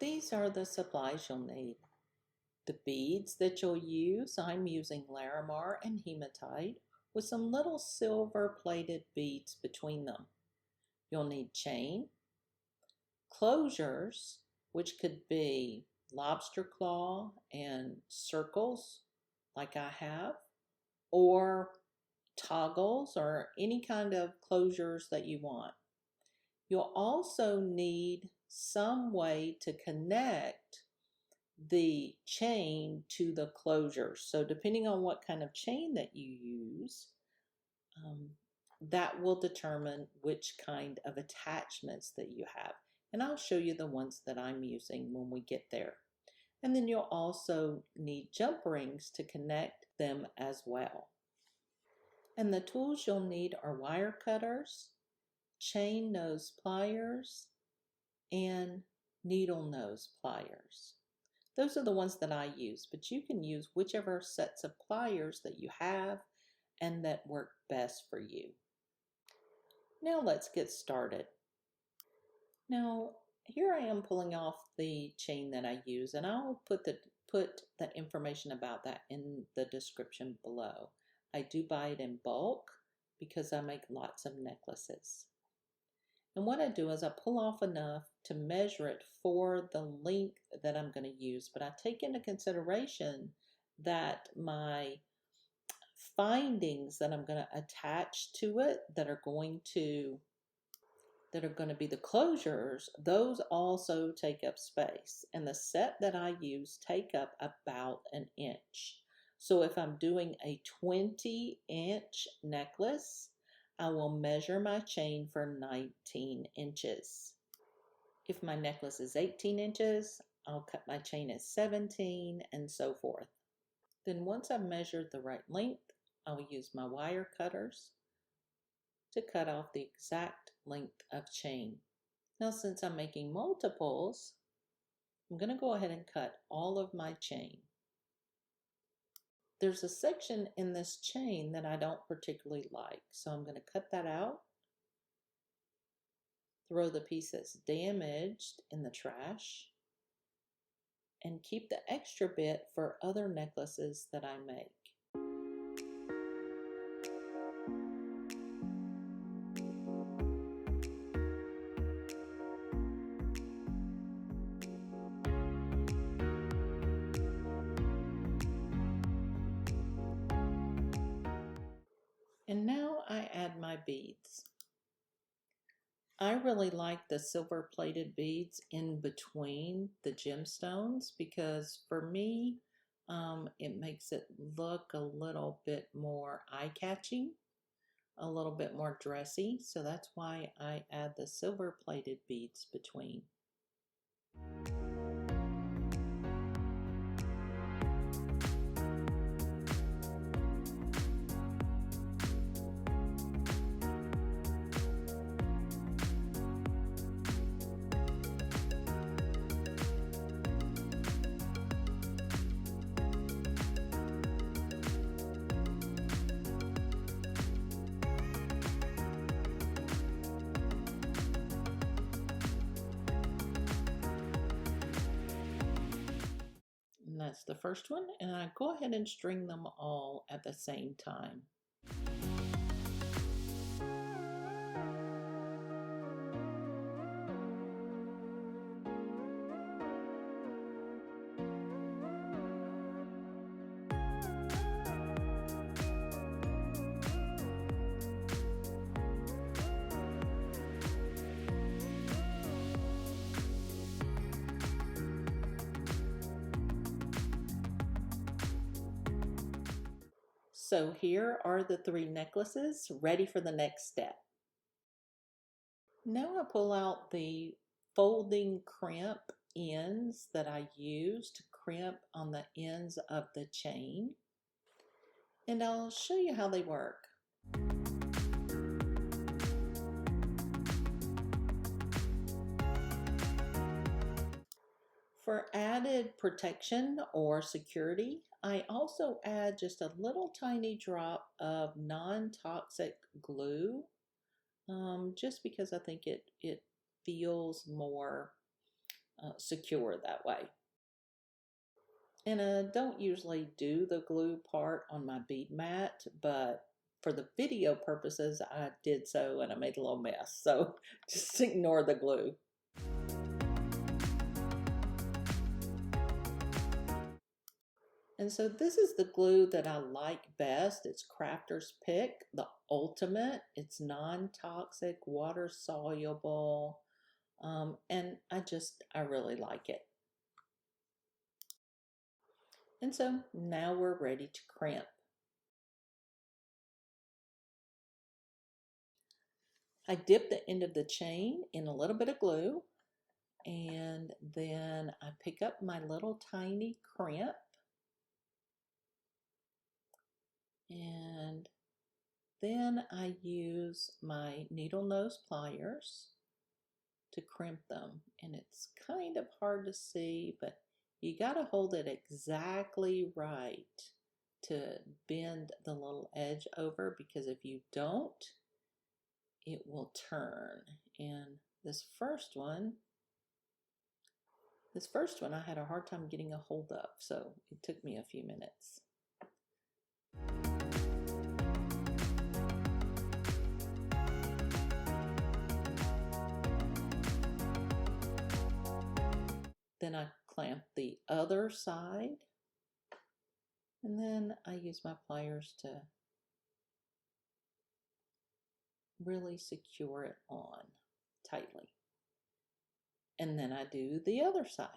These are the supplies you'll need. The beads that you'll use, I'm using Larimar and Hematite with some little silver plated beads between them. You'll need chain, closures, which could be lobster claw and circles like I have, or toggles or any kind of closures that you want. You'll also need some way to connect the chain to the closures. So depending on what kind of chain that you use, that will determine which kind of attachments that you have. And I'll show you the ones that I'm using when we get there. And then you'll also need jump rings to connect them as well. And the tools you'll need are wire cutters, chain nose pliers, and needle nose pliers. Those are the ones that I use, but you can use whichever sets of pliers that you have and that work best for you. Now let's get started. Now here I am pulling off the chain that I use, and I'll put the information about that in the description below. I do buy it in bulk because I make lots of necklaces. And what I do is I pull off enough to measure it for the length that I'm going to use, but I take into consideration that my findings that I'm going to attach to it that are going to be the closures, those also take up space. And the set that I use take up about an inch. So if I'm doing a 20-inch necklace, I will measure my chain for 19 inches. If my necklace is 18 inches, I'll cut my chain at 17 and so forth. Then once I've measured the right length, I'll use my wire cutters to cut off the exact length of chain. Now since I'm making multiples, I'm going to go ahead and cut all of my chain. There's a section in this chain that I don't particularly like, so I'm going to cut that out, throw the piece that's damaged in the trash, and keep the extra bit for other necklaces that I make. And now I add my beads. I really like the silver plated beads in between the gemstones because for me, it makes it look a little bit more eye-catching, a little bit more dressy. So that's why I add the silver plated beads between. That's the first one, and I go ahead and string them all at the same time. So here are the 3 necklaces ready for the next step. Now I pull out the folding crimp ends that I use to crimp on the ends of the chain, and I'll show you how they work. For added protection or security, I also add just a little tiny drop of non-toxic glue, just because I think it feels more secure that way. And I don't usually do the glue part on my bead mat, but for the video purposes, I did so and I made a little mess. So just ignore the glue. And so this is the glue that I like best. It's Crafter's Pick, the ultimate. It's non-toxic, water soluble, and I really like it. And so now we're ready to crimp. I dip the end of the chain in a little bit of glue, and then I pick up my little tiny crimp, and then I use my needle nose pliers to crimp them. And it's kind of hard to see, but you got to hold it exactly right to bend the little edge over, because if you don't, it will turn. And this first one I had a hard time getting a hold of, so it took me a few minutes. Then I clamp the other side, and then I use my pliers to really secure it on tightly. And then I do the other side.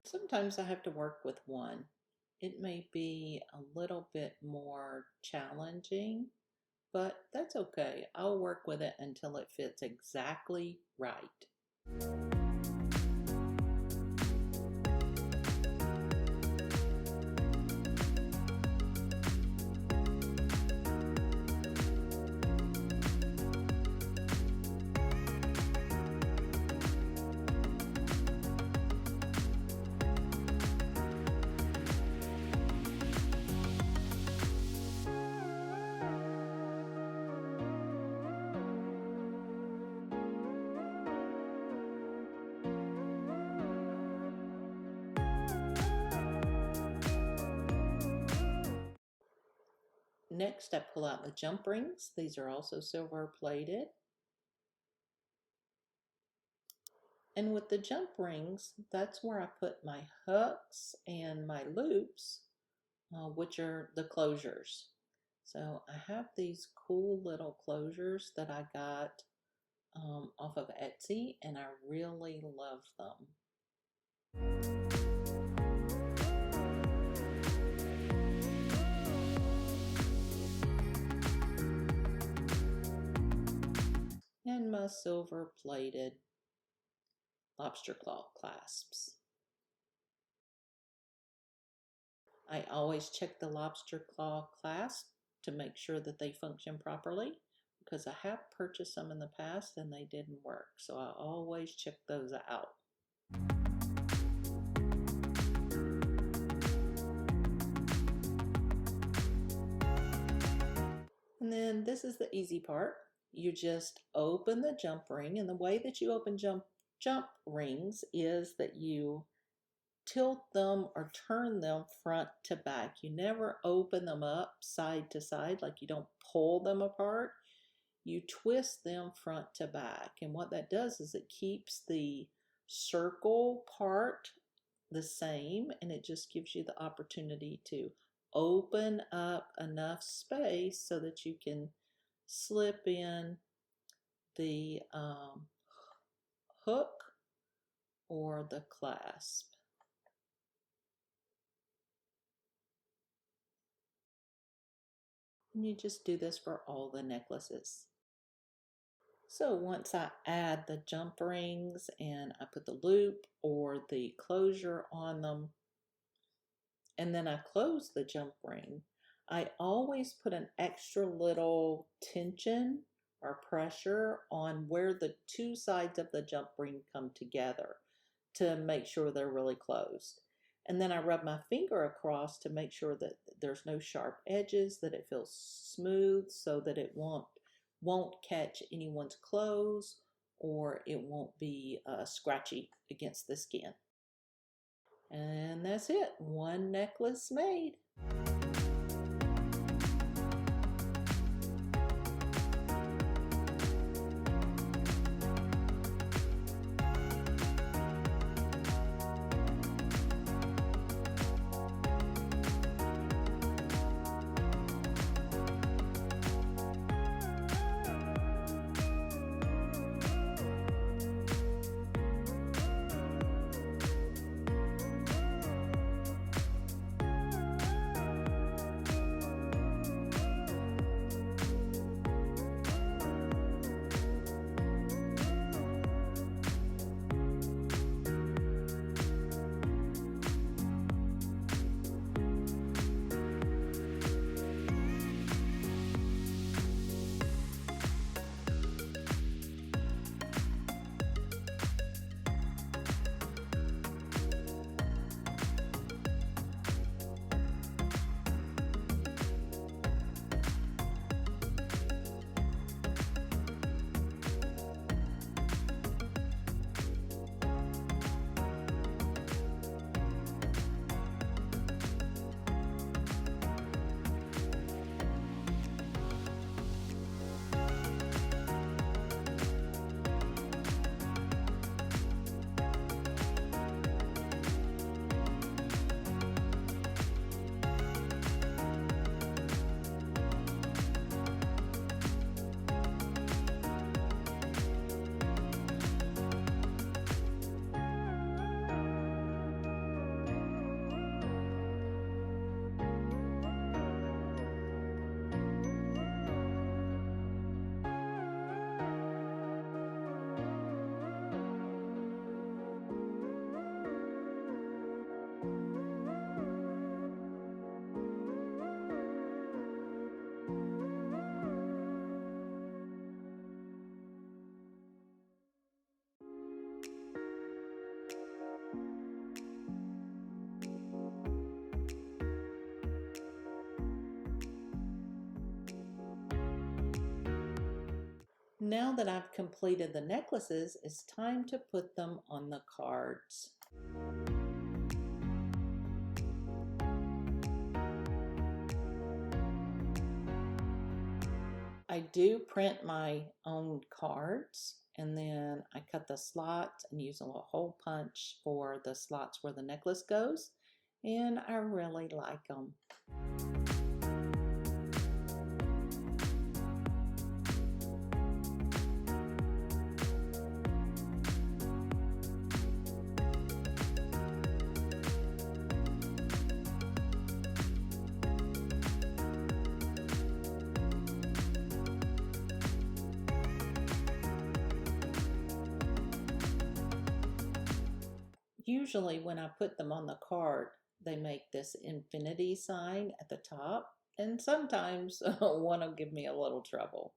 Sometimes I have to work with one. It may be a little bit more challenging, but that's okay. I'll work with it until it fits exactly right. Next, I pull out the jump rings. These are also silver plated. And with the jump rings, that's where I put my hooks and my loops, which are the closures. So I have these cool little closures that I got off of Etsy, and I really love them. And my silver plated lobster claw clasps. I always check the lobster claw clasp to make sure that they function properly, because I have purchased some in the past and they didn't work. So I always check those out. And then this is the easy part. You just open the jump ring, and the way that you open jump rings is that you tilt them or turn them front to back. You never open them up side to side, like you don't pull them apart. You twist them front to back, and what that does is it keeps the circle part the same, and it just gives you the opportunity to open up enough space so that you can slip in the hook or the clasp. And you just do this for all the necklaces. So once I add the jump rings and I put the loop or the closure on them, and then I close the jump ring, I always put an extra little tension or pressure on where the two sides of the jump ring come together to make sure they're really closed. And then I rub my finger across to make sure that there's no sharp edges, that it feels smooth so that it won't catch anyone's clothes, or it won't be scratchy against the skin. And that's it, one necklace made. Now that I've completed the necklaces, it's time to put them on the cards. I do print my own cards, and then I cut the slots and use a little hole punch for the slots where the necklace goes, and I really like them. Usually when I put them on the card, they make this infinity sign at the top, and sometimes one will give me a little trouble.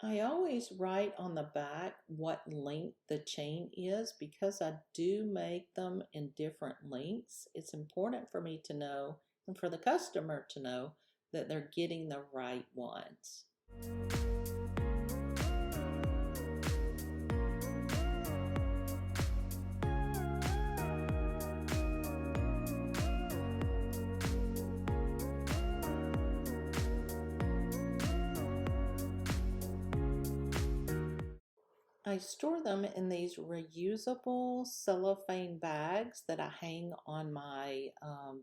I always write on the back what length the chain is because I do make them in different lengths. It's important for me to know and for the customer to know that they're getting the right ones. I store them in these reusable cellophane bags that I hang on my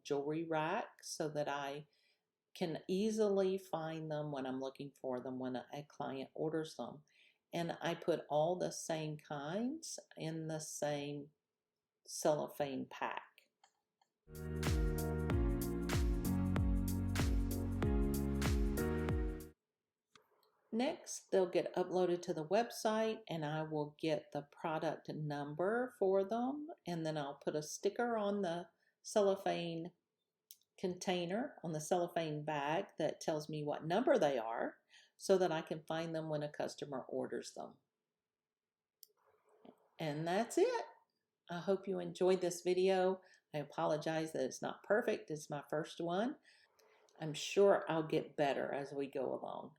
jewelry rack so that I can easily find them when I'm looking for them when a client orders them. And I put all the same kinds in the same cellophane pack. Next, they'll get uploaded to the website and I will get the product number for them, and then I'll put a sticker on the cellophane container, on the cellophane bag, that tells me what number they are so that I can find them when a customer orders them. And that's it. I hope you enjoyed this video. I apologize that it's not perfect. It's my first one. I'm sure I'll get better as we go along.